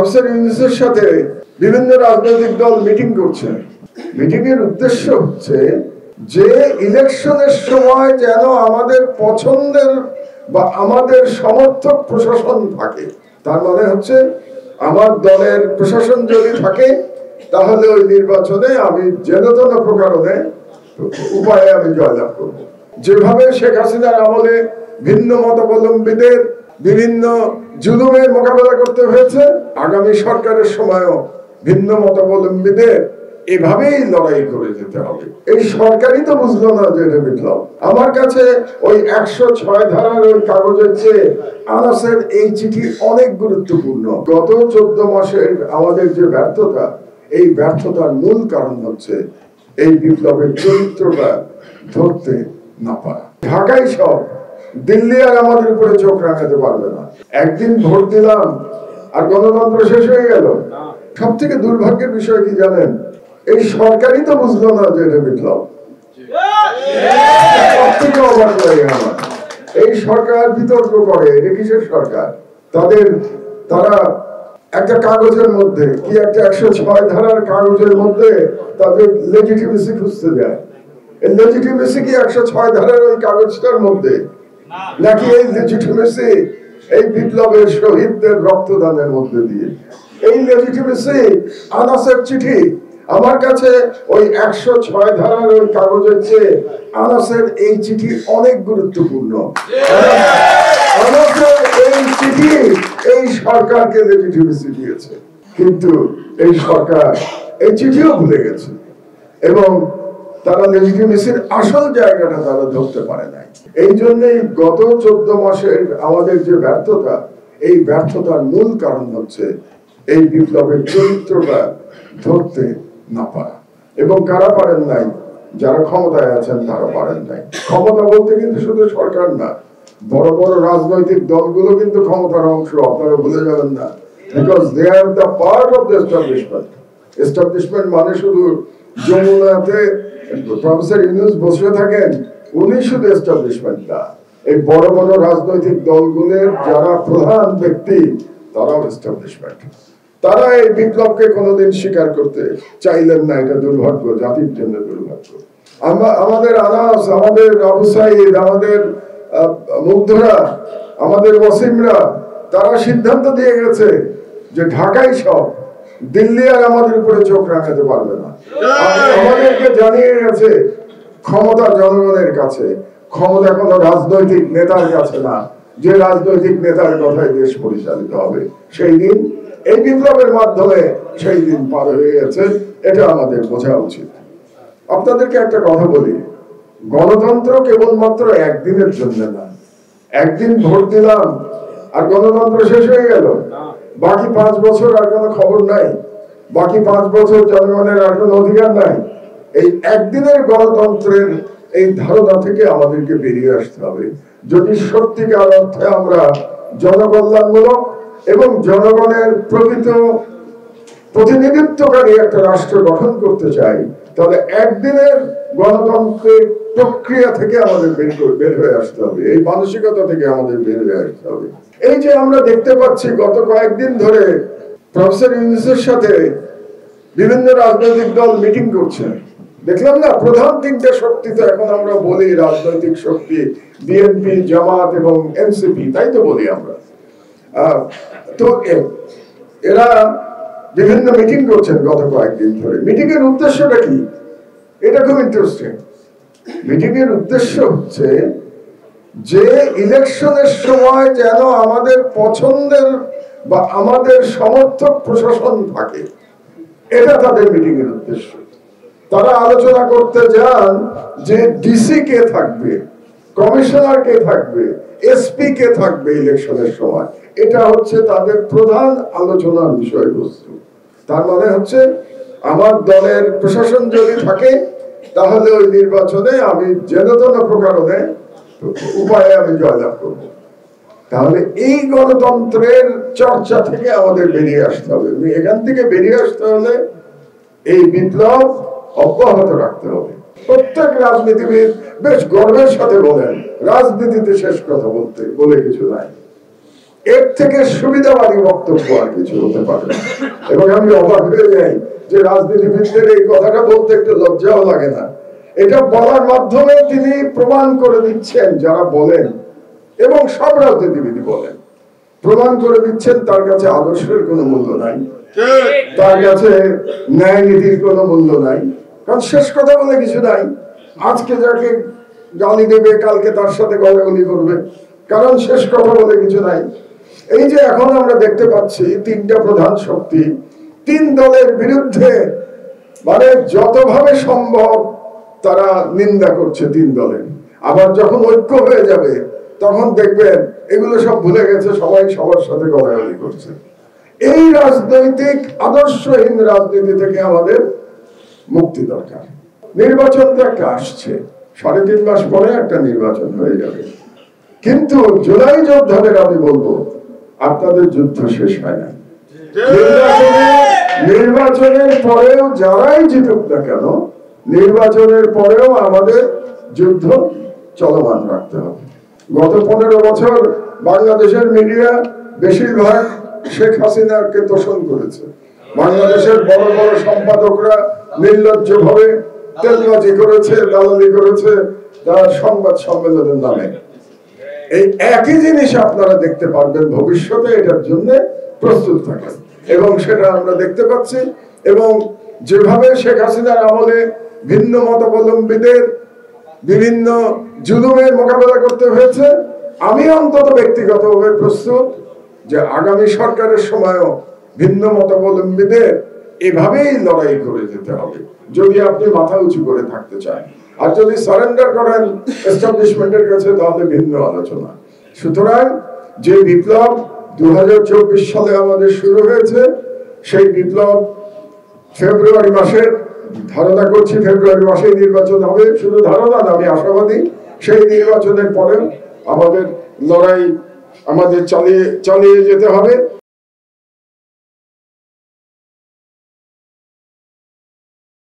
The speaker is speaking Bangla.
প্রফেসর ইউনূসের সাথে বিভিন্ন রাজনৈতিক দল মিটিং করছে। মিটিং এর উদ্দেশ্য হচ্ছে যে ইলেকশনের সময় যেন আমাদের পছন্দের বা আমাদের সমর্থক প্রশাসন থাকে। তার মানে হচ্ছে আমার দলের প্রশাসন যদি থাকে তাহলে ওই নির্বাচনে আমি যেন তেন প্রকারে উপায়ে আমি জয়লাভ করব। যেভাবে শেখ হাসিনার আমলে ভিন্ন মতাবলম্বীদের বিভিন্ন জুলুমের মোকাবেলা করতে হয়েছে, আগামী সরকারের সময়ও ভিন্ন মতাবলম্বীদের এভাবেই লড়াই করে যেতে হবে। এই সরকারই তো বুঝলো না যে এটা বিপ্লব। আমার কাছে ওই 106 ধারার ওই কাগজের চেয়ে আনাসের এই চিঠি অনেক গুরুত্বপূর্ণ। গত 14 মাসের আমাদের যে ব্যর্থতা, এই ব্যর্থতার মূল কারণ হচ্ছে এই বিপ্লবের চরিত্রটা ধরতে না পারা। ঢাকাই সব, দিল্লি আর আমাদের উপরে চোখ রাখাতে পারবে না। একদিন ভোট দিলাম আর গণতন্ত্র শেষ হয়ে গেল। সব থেকে দুর্ভাগ্যের বিষয় কি জানেন? এই সরকারই তো বুঝলো না যে এটা বিপ্লব। এই সরকার বিতর্ক করে, এটা কিসের সরকার? তারা একটা কাগজের মধ্যে কি একটা 106 ধারার কাগজের মধ্যে তাদের লেজিটিমেসি খুঁজতে যায়। এই লেজিটিমেসি কি 106 ধারার ওই কাগজটার মধ্যে, নাকি এই লেজিটিমেসি এই বিপ্লবের শহীদদের রক্তদানের মধ্যে দিয়ে? এই লেজিটিমেসি আনাসের চিঠি আমার কাছে ওই 106 ধারার ওই কাগজের চেয়ে আনাসের এই চিঠি অনেক গুরুত্বপূর্ণ। আনাসের এই চিঠি এই সরকারকে লেজিটিমেসি দিয়েছে, কিন্তু এই সরকার এই চিঠিও ভুলে গেছে এবং তারা লেজিটিমেসির আসল জায়গাটা তারা ধরতে পারে নাই। এই জন্যই গত 14 মাসের আমাদের যে ব্যর্থতা, এই ব্যর্থতার মূল কারণ হচ্ছে এই বিপ্লবের চরিত্রটা ধরতে না পারা। এবং কারা পারেন নাই? যারা ক্ষমতায় আছেন তারা পারেন নাই। ক্ষমতা বলতে কিন্তু শুধু সরকার না, বড় বড় রাজনৈতিক দলগুলো কিন্তু ক্ষমতার অংশ, আপনারা ভুলে যাবেন না। Because they are the part of the establishment. Establishment মানে শুধু যমুনাতে প্রফেসর ইউনূস বসে থাকেন, উনি শুধু এস্টাবলিশমেন্ট না। এই বড় বড় রাজনৈতিক দলগুলোর যারা প্রধান ব্যক্তি তারাও এস্টাবলিশমেন্ট। তারা এই বিপ্লবকে কোনোদিন স্বীকার করতে চাইলেন না। এটা দুর্ভাগ্য, জাতির জন্য দুর্ভাগ্য। আমাদের আনাস, আমাদের আবু সাইদ, আমাদের মুগ্ধরা, আমাদের ওয়াসিমরা, তারা সিদ্ধান্ত দিয়ে গেছে যে ঢাকাই সব, দিল্লি আর আমাদের উপরে চোখ রাখাতে পারবে না। আমাদেরকে জানিয়ে গেছে ক্ষমতা জনগণের কাছে, ক্ষমতা কোনো রাজনৈতিক নেতার কাছে না, যে রাজনৈতিক নেতার কথায় দেশ পরিচালিত হবে। সেই দিন এই বিপ্লবের মাধ্যমে সেই দিন পার হয়ে গেছে, এটা আমাদের বোঝা উচিত। আপনাদেরকে একটা কথা বলি, গণতন্ত্র কেবলমাত্র একদিনের জন্য না। একদিন ভোট দিলাম আর গণতন্ত্র শেষ হয়ে গেল, বাকি 5 বছর আর কোনো খবর নাই, বাকি 5 বছর জনগণের আর কোনো অধিকার নাই। এই একদিনের গণতন্ত্রের এই ধারণা থেকে আমাদেরকে বেরিয়ে আসতে হবে। যদি সত্যিকার অর্থে আমরা জনকল্যাণমূলক এবং জনগণের প্রকৃত প্রতিনিধিত্বকারী একটা রাষ্ট্র গঠন করতে চাই, তাহলে একদিনের গণতন্ত্রের প্রক্রিয়া থেকে আমাদের বের হয়ে আসতে হবে। এই মানসিকতা থেকে আমাদের বের হয়ে আসতে হবে। এই যে আমরা দেখতে পাচ্ছি গত কয়েকদিন ধরে প্রফেসর ইউনূসের সাথে বিভিন্ন রাজনৈতিক দল মিটিং করছে, দেখলাম না? প্রধান 3টে শক্তি তো এখন আমরা বলি রাজনৈতিক শক্তি, বিএনপি, জামাত এবং এনসিপি, তাই তো বলি আমরা। তো এরা বিভিন্ন মিটিং করছেন গত কয়েকদিন ধরে। মিটিং এর উদ্দেশ্যটা কি? এটা খুব ইন্টারেস্টিং। মিটিং এর উদ্দেশ্য হচ্ছে যে ইলেকশনের সময় যেন আমাদের পছন্দের বা আমাদের সমর্থক প্রশাসন থাকে, এটা তাদের মিটিং এর উদ্দেশ্য। তারা আলোচনা করতে যান যে ডিসি কে থাকবে, কমিশনার কে থাকবে, এসপি কে থাকবে ইলেকশনের সময়। এটা হচ্ছে তাদের প্রধান আলোচনার বিষয়বস্তু। তার মানে হচ্ছে আমার দলের প্রশাসন যদি থাকে তাহলে ওই নির্বাচনে আমি যেন তেন প্রকারে উপায়ে আমি জয়লাভ করব। তাহলে এই গণতন্ত্রের চর্চা থেকে আমাদের বেরিয়ে আসতে হবে। এখান থেকে বেরিয়ে আসতে হলে এই বিপ্লব অব্যাহত রাখতে হবে। প্রত্যেক রাজনীতিবিদ বেশ গর্বের সাথে বলেন রাজনীতিতে শেষ কথা বলে কিছু নাই। এর থেকে সুবিধাবাদী বক্তব্য আর কিছু হতে পারে না। এবং আমি অবাক হয়ে যাই যে রাজনীতিবিদদের এই কথাটা বলতে একটু লজ্জাও লাগে না। এটা বলার মাধ্যমে তিনি প্রমাণ করে দিচ্ছেন, যারা বলেন এবং সব রাজনীতিবিদ বলেন, প্রমাণ করে দিচ্ছেন তার কাছে আদর্শের কোনো মূল্য নাই, তার কাছে ন্যায় নীতির কোনো মূল্য নাই। কারণ শেষ কথা বলে কিছু নাই। আজকে যাকে গালি দেবে কালকে তার সাথে গলাগলি করবে, কারণ শেষ কথা বলে কিছু নাই। এই যে এখন আমরা দেখতে পাচ্ছি তিনটা প্রধান শক্তি তিন দলের বিরুদ্ধে মানে যতভাবে সম্ভব তারা নিন্দা করছে তিন দলের। আবার যখন ঐক্য হয়ে যাবে তখন দেখবেন এগুলো সব ভুলে গেছে, সবাই সবার সাথে গলাগলি করছে। এই রাজনৈতিক আদর্শহীন রাজনীতি থেকে আমাদের মুক্তি দরকার। নির্বাচন তো একটা আসছে, 3.5 মাস পরে একটা নির্বাচন হয়ে যাবে, কিন্তু জুলাই যোদ্ধাদের আমি বলবো আপনাদের যুদ্ধ শেষ হয় না। নির্বাচনের পরেও যারাই জিতুক না কেন, নির্বাচনের পরেও আমাদের যুদ্ধ চলমান রাখতে হবে। গত 15 বছর বাংলাদেশের মিডিয়া বেশিরভাগ শেখ হাসিনাকে তোষণ করেছে। বাংলাদেশের বড় বড় সম্পাদকরা নির্লজ্জ ভাবে তেলবাজি করেছে, দালালি করেছে তার সংবাদ সম্মেলনের নামে। এই একই জিনিস আপনারা দেখতে পারবেন ভবিষ্যতে, এটার জন্য প্রস্তুত থাকেন। এবং সেটা আমরা দেখতে পাচ্ছি। এবং যেভাবে শেখ হাসিনার আমলে ভিন্ন মতাবলম্বীদের বিভিন্ন জুলুমের মোকাবেলা করতে হয়েছে, আমি অন্তত ব্যক্তিগতভাবে প্রস্তুত যে আগামী সরকারের সময়ও ভিন্ন মতাবলম্বীদের এভাবেই লড়াই করে যেতে হবে, যদি আপনি মাথা উঁচু করে থাকতে চান। আর যদি সারেন্ডার করেন এস্টাবলিশমেন্টের কাছে তাহলে ভিন্ন আলোচনা। সুতরাং যে বিপ্লব 2024 সালে আমাদের শুরু হয়েছে, সেই বিপ্লব ফেব্রুয়ারি মাসের ধারণা করছি, ফেব্রুয়ারি মাসেই নির্বাচন হবে। শুধু ধারণা না, আমি আশাবাদী সেই নির্বাচনের পরে আমাদের লড়াই আমাদের চালিয়ে যেতে হবে।